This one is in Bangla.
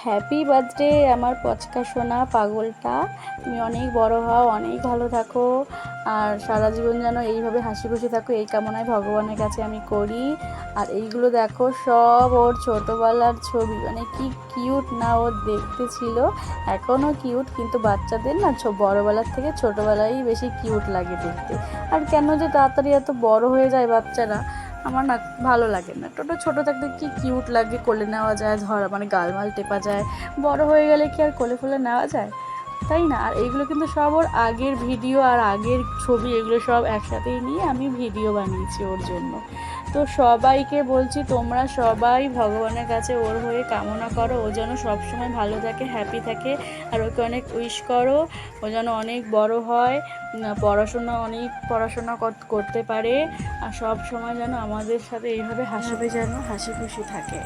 হ্যাপি বার্থডে আমার পচকা সোনা পাগলটা। তুমি অনেক বড় হও, অনেক ভালো থাকো, আর সারা জীবন যেন এইভাবে হাসি খুশি থাকো, এই কামনায় ভগবানের কাছে আমি করি। আর এইগুলো দেখো সব ওর ছোটোবেলার ছবি, মানে কি কিউট না ও দেখতে ছিল। এখনও কিউট, কিন্তু বাচ্চাদের না বড়োবেলার থেকে ছোটোবেলায় বেশি কিউট লাগে দেখতে। আর কেন যে তাড়াতাড়ি এত বড় হয়ে যায় বাচ্চারা, আমার না ভালো লাগে না। ছোটো থাকতে কি কিউট লাগে, কোলে নেওয়া যায়, ধরা মানে গালমাল টেপা যায়। বড় হয়ে গেলে কি আর কোলে ফোলে নেওয়া যায়, তাই না? আর এইগুলো কিন্তু সব ওর আগের ভিডিও আর আগের ছবি, এগুলো সব একসাথেই নিয়ে আমি ভিডিও বানিয়েছি ওর জন্য। তো সবাইকে বলছি, তোমরা সবাই ভগবানের কাছে ওর হয়ে কামনা করো, ও যেন সবসময় ভালো থাকে, হ্যাপি থাকে। আর ওকে অনেক উইশ করো, ও যেন অনেক বড় হয়, অনেক পড়াশোনা করতে পারে, আর সব সময় যেন আমাদের সাথে এইভাবে যেন হাসি খুশি থাকে।